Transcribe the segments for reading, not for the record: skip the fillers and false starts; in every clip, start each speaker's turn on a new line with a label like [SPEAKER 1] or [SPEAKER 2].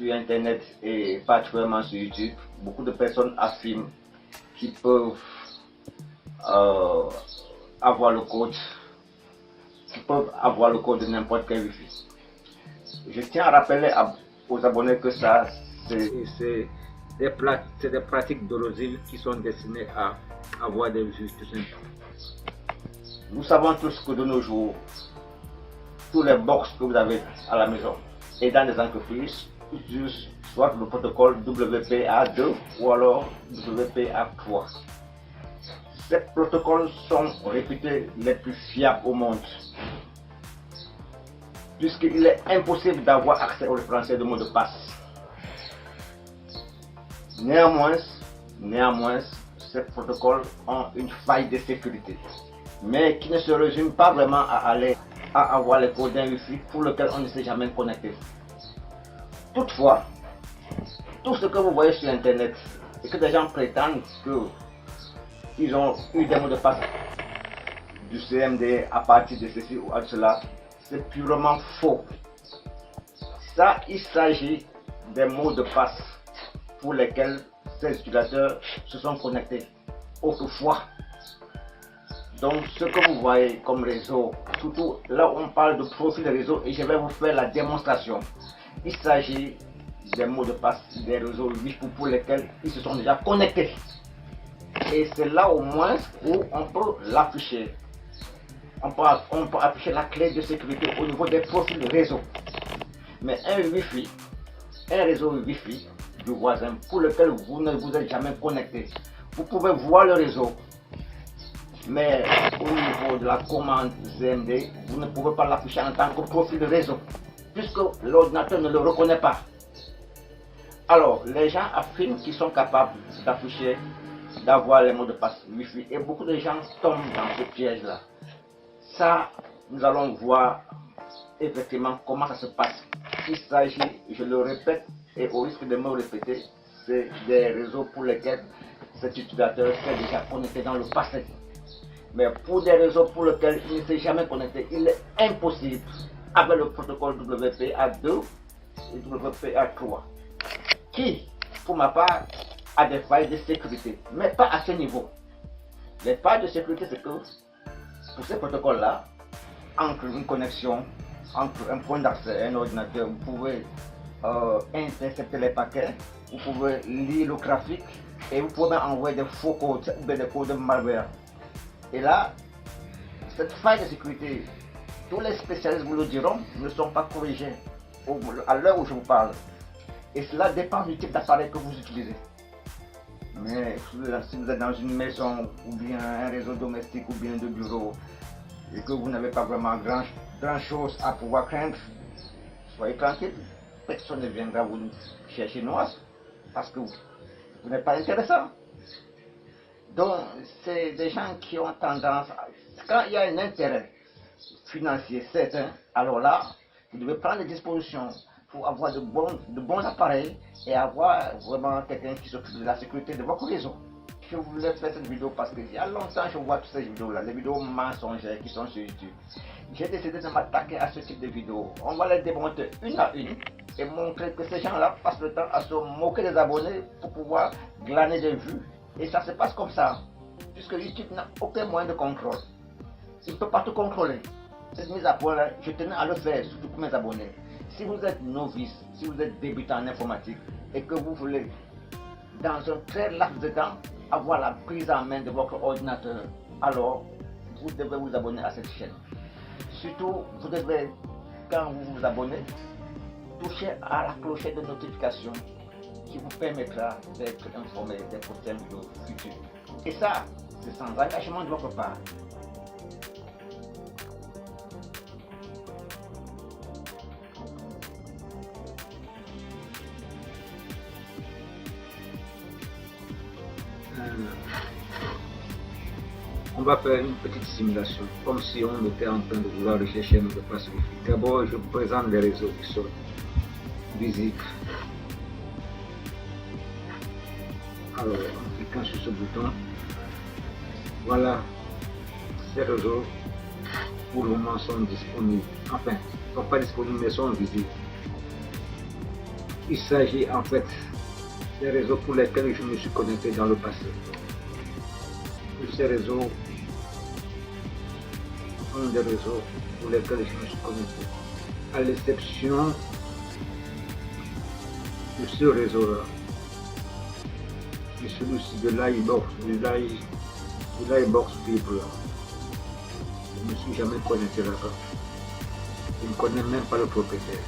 [SPEAKER 1] sur Internet et particulièrement sur YouTube, beaucoup de personnes affirment qu'ils peuvent avoir le code, de n'importe quel Wi-Fi. Je tiens à rappeler aux abonnés que ça, c'est des pratiques dolosives qui sont destinées à avoir des résultats tout simples. Nous savons tous que de nos jours, tous les box que vous avez à la maison et dans les entreprises utilisent soit le protocole WPA2 ou alors WPA3. Ces protocoles sont réputés les plus fiables au monde, puisqu'il est impossible d'avoir accès au référentiel de mot de passe. Néanmoins, ces protocoles ont une faille de sécurité, mais qui ne se résume pas vraiment à avoir les codes d'un Wi-Fi pour lequel on ne s'est jamais connecté. Toutefois, tout ce que vous voyez sur Internet et que des gens prétendent qu'ils ont eu des mots de passe du CMD à partir de ceci ou de cela, c'est purement faux. Ça, il s'agit des mots de passe pour lesquels ces utilisateurs se sont connectés autrefois. Donc ce que vous voyez comme réseau, surtout là où on parle de profil de réseau, et je vais vous faire la démonstration. Il s'agit des mots de passe des réseaux Wi-Fi pour lesquels ils se sont déjà connectés. Et c'est là au moins où on peut l'afficher. On peut afficher la clé de sécurité au niveau des profils de réseau. Mais un réseau Wi-Fi du voisin pour lequel vous ne vous êtes jamais connecté, vous pouvez voir le réseau, mais au niveau de la commande CMD, vous ne pouvez pas l'afficher en tant que profil de réseau, puisque l'ordinateur ne le reconnaît pas. Alors, les gens affirment qu'ils sont capables d'afficher, d'avoir les mots de passe Wi-Fi, et beaucoup de gens tombent dans ce piège-là. Ça, nous allons voir effectivement comment ça se passe. Il s'agit, je le répète, et au risque de me répéter, c'est des réseaux pour lesquels cet utilisateur s'est déjà connecté dans le passé. Mais pour des réseaux pour lesquels il ne s'est jamais connecté, il est impossible avec le protocole WPA2 et WPA3, qui, pour ma part, a des failles de sécurité, mais pas à ce niveau. Les failles de sécurité, c'est que pour ces protocoles-là, entre une connexion, entre un point d'accès et un ordinateur, vous pouvez intercepter les paquets, vous pouvez lire le graphique et vous pouvez envoyer des faux codes ou des codes de malware. Et là, cette faille de sécurité, tous les spécialistes vous le diront, ne sont pas corrigés à l'heure où je vous parle. Et cela dépend du type d'appareil que vous utilisez. Mais si vous êtes dans une maison ou bien un réseau domestique ou bien de bureau et que vous n'avez pas vraiment grand chose à pouvoir craindre, soyez tranquille, personne ne viendra vous chercher noir parce que vous n'êtes pas intéressant. Donc c'est des gens qui ont tendance, quand il y a un intérêt financier certain, alors là, vous devez prendre des dispositions pour avoir de bons appareils et avoir vraiment quelqu'un qui s'occupe de la sécurité de votre réseau. Je voulais faire cette vidéo parce qu'il y a longtemps je vois toutes ces vidéos-là, les vidéos mensongères qui sont sur YouTube. J'ai décidé de m'attaquer à ce type de vidéos. On va les démonter une à une et montrer que ces gens-là passent le temps à se moquer des abonnés pour pouvoir glaner des vues. Et ça se passe comme ça, puisque YouTube n'a aucun moyen de contrôle. Il ne peut pas tout contrôler. Cette mise à point-là, je tenais à le faire, surtout pour mes abonnés. Si vous êtes novice, si vous êtes débutant en informatique et que vous voulez, dans un très laps de temps, avoir la prise en main de votre ordinateur, alors vous devez vous abonner à cette chaîne. Surtout, vous devez, quand vous vous abonnez, toucher à la clochette de notification qui vous permettra d'être informé des prochaines vidéos futures. Et ça, c'est sans engagement de votre part. On va faire une petite simulation, comme si on était en train de vouloir rechercher notre passe Wi-Fi. D'abord, je vous présente les réseaux qui sont visibles. Alors, en cliquant sur ce bouton, voilà, ces réseaux pour le moment sont disponibles. Enfin, ils ne sont pas disponibles mais sont visibles. Il s'agit en fait des réseaux pour lesquels je me suis connecté dans le passé. Ces réseaux sont des réseaux pour lesquels je me suis connecté. À l'exception de ce réseau-là, et celui-ci de l'iBox, Fibre. Je ne me suis jamais connecté là-bas. Je ne connais même pas le propriétaire.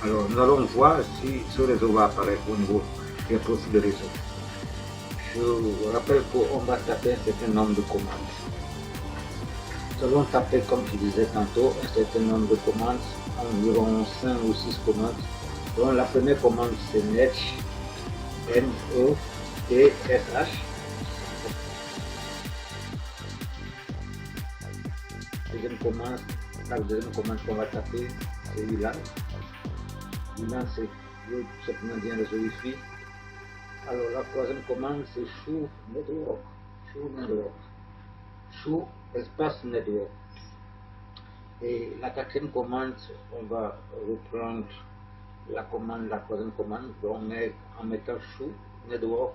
[SPEAKER 1] Alors nous allons voir si ce réseau va apparaître au niveau des profils de réseau. Je vous rappelle qu'on va taper un certain nombre de commandes. Nous allons taper, comme je disais tantôt, un certain nombre de commandes, environ 5 ou 6 commandes. Donc la première commande c'est net, NETSH. La deuxième commande qu'on va taper c'est VLAN. VLAN c'est tout simplement bien réseau Wi-Fi. Alors la troisième commande c'est Show Network. Show espace network. Et la quatrième commande, on va reprendre la troisième commande, donc en mettant Show Network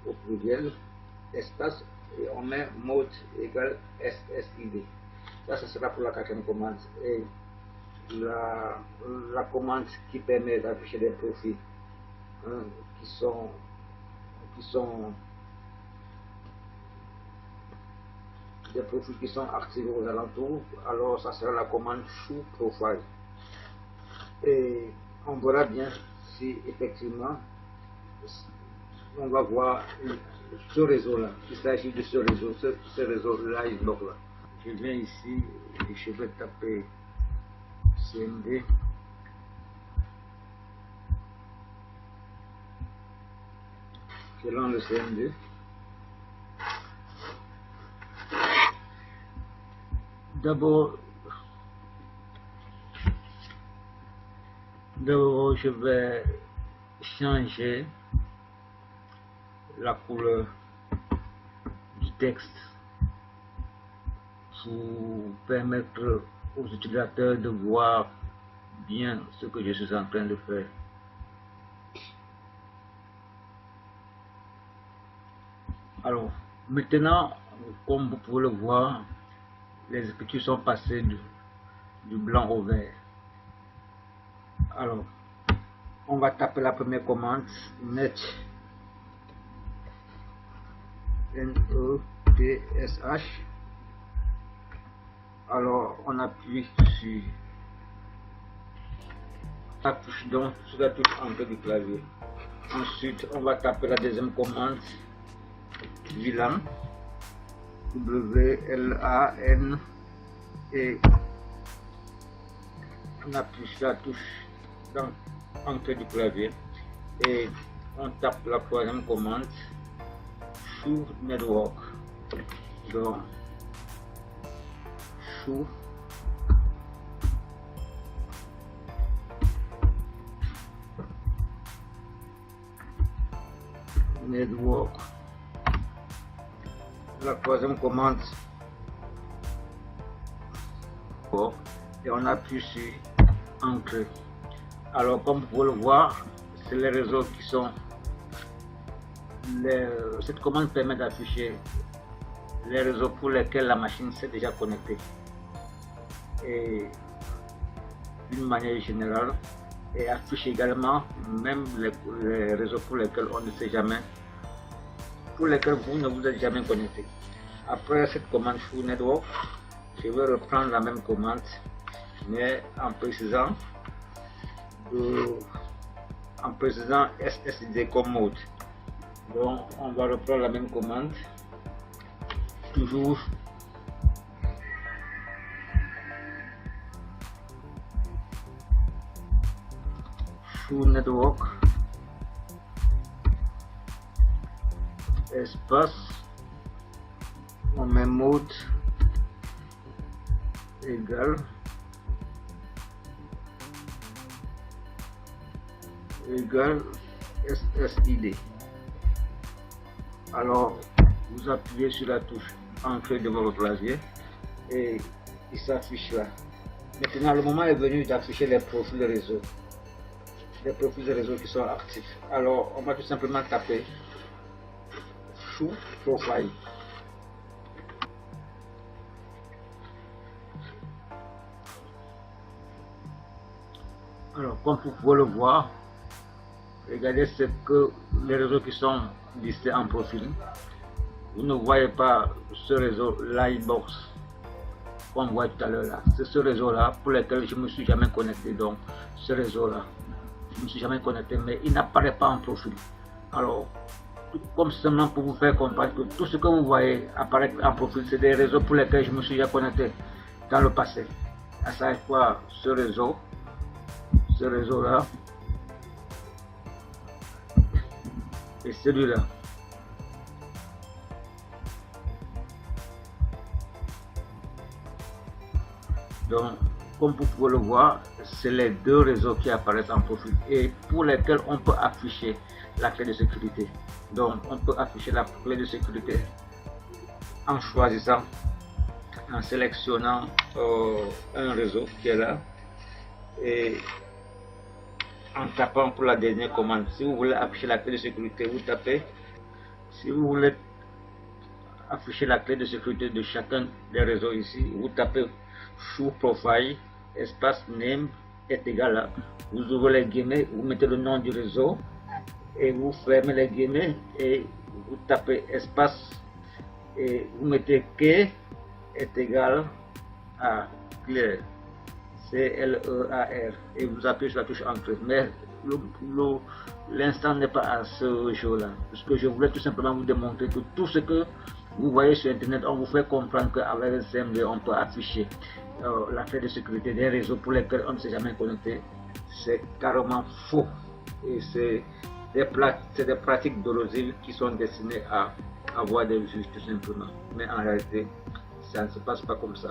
[SPEAKER 1] au pluriel, espace, et on met mode égale SSID. Ça, ce sera pour la quatrième commande. Et la commande qui permet d'afficher des profils qui sont des profils qui sont activés aux alentours, alors ça sera la commande Show Profile. Et on verra bien si effectivement on va voir ce réseau-là. Il s'agit de ce réseau l'iBox là. Je viens ici et je vais taper CMD. Je lance le CMD. D'abord, je vais changer la couleur du texte pour permettre aux utilisateurs de voir bien ce que je suis en train de faire. Alors, maintenant, comme vous pouvez le voir, les écritures sont passées du blanc au vert. Alors, on va taper la première commande, net, NETSH. Alors, on appuie sur la touche, donc sur la touche entrée du clavier. Ensuite, on va taper la deuxième commande, VLAN, WLAN, et on appuie sur la touche dans l'entrée du clavier et on tape la troisième commande, Show Network. Donc, Show Network. La troisième commande et on appuie sur Entrée. Alors comme vous pouvez le voir, c'est les réseaux qui sont cette commande permet d'afficher les réseaux pour lesquels la machine s'est déjà connectée et d'une manière générale, et affiche également même les réseaux pour lesquels on ne sait jamais, pour lesquels vous ne vous êtes jamais connecté. Après cette commande Show Network, je vais reprendre la même commande mais en précisant SSID comme mode. Donc on va reprendre la même commande, toujours Show Network, espace, on met mode égal SSID. Alors vous appuyez sur la touche entrée de votre clavier et il s'affiche là. Maintenant le moment est venu d'afficher les profils de réseau. des profils de réseau qui sont actifs. Alors, on va tout simplement taper Show Profile. Alors, comme vous pouvez le voir, regardez ce que les réseaux qui sont listés en profil. Vous ne voyez pas ce réseau Livebox qu'on voit tout à l'heure là. C'est ce réseau là pour lequel je ne me suis jamais connecté. Donc, ce réseau là, je ne me suis jamais connecté, mais il n'apparaît pas en profil. Alors, comme seulement pour vous faire comprendre que tout ce que vous voyez apparaître en profil, c'est des réseaux pour lesquels je me suis déjà connecté dans le passé. À chaque fois, ce réseau là et celui-là. Donc, comme vous pouvez le voir, c'est les deux réseaux qui apparaissent en profil et pour lesquels on peut afficher la clé de sécurité. Donc, on peut afficher la clé de sécurité en choisissant, en sélectionnant un réseau qui est là et en tapant pour la dernière commande. Si vous voulez afficher la clé de sécurité, vous tapez. Si vous voulez afficher la clé de sécurité de chacun des réseaux ici, vous tapez Show Profile, espace name est égal à, vous ouvrez les guillemets, vous mettez le nom du réseau et vous fermez les guillemets et vous tapez espace et vous mettez key est égal à clear, C-L-E-A-R, et vous appuyez sur la touche entrée. Mais l'instant n'est pas à ce jour-là, parce que je voulais tout simplement vous démontrer que tout ce que vous voyez sur internet, on vous fait comprendre qu'avec le CMD on peut afficher la clé de sécurité des réseaux pour lesquels on ne s'est jamais connecté. C'est carrément faux et c'est des pratiques dolosives qui sont destinées à avoir des vues tout simplement. Mais en réalité, ça ne se passe pas comme ça.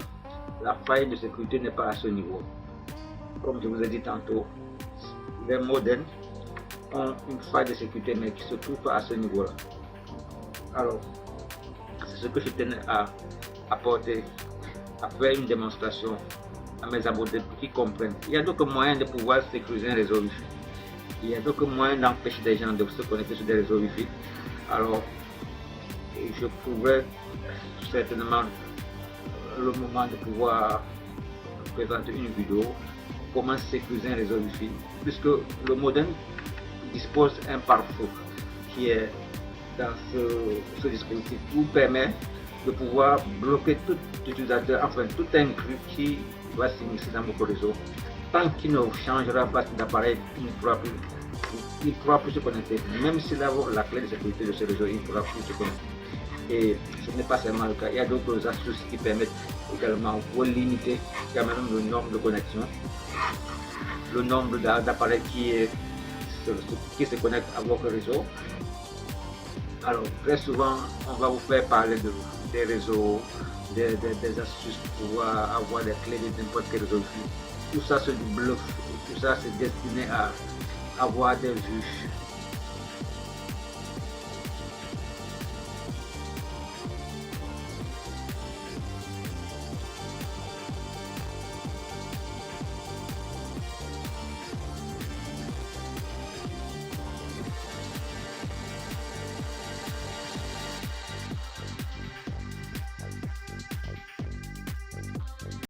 [SPEAKER 1] La faille de sécurité n'est pas à ce niveau. Comme je vous ai dit tantôt, les modems ont une faille de sécurité mais qui ne se trouve pas à ce niveau-là. Alors, c'est ce que je tenais à apporter, à faire une démonstration à mes abonnés pour qu'ils comprennent. Il y a d'autres moyens de pouvoir sécuriser un réseau Wi-Fi. Il y a d'autres moyens d'empêcher des gens de se connecter sur des réseaux Wi-Fi. Alors, je trouverai certainement le moment de pouvoir présenter une vidéo comment sécuriser un réseau Wi-Fi, puisque le modem dispose d'un pare-feu qui est dans ce dispositif qui vous permet de pouvoir bloquer tout utilisateur, enfin tout inclus qui va s'initier dans votre réseau. Tant qu'il ne changera pas d'appareil, il ne pourra plus se connecter. Même s'il a la clé de sécurité de ce réseau, il ne pourra plus se connecter. Et ce n'est pas seulement le cas, il y a d'autres astuces qui permettent également pour limiter quand même le nombre de connexions, le nombre d'appareils qui se connectent à votre réseau. Alors très souvent, on va vous faire parler des réseaux, des astuces pour pouvoir avoir des clés de n'importe quel réseau. Tout ça c'est du bluff, tout ça c'est destiné à avoir des vues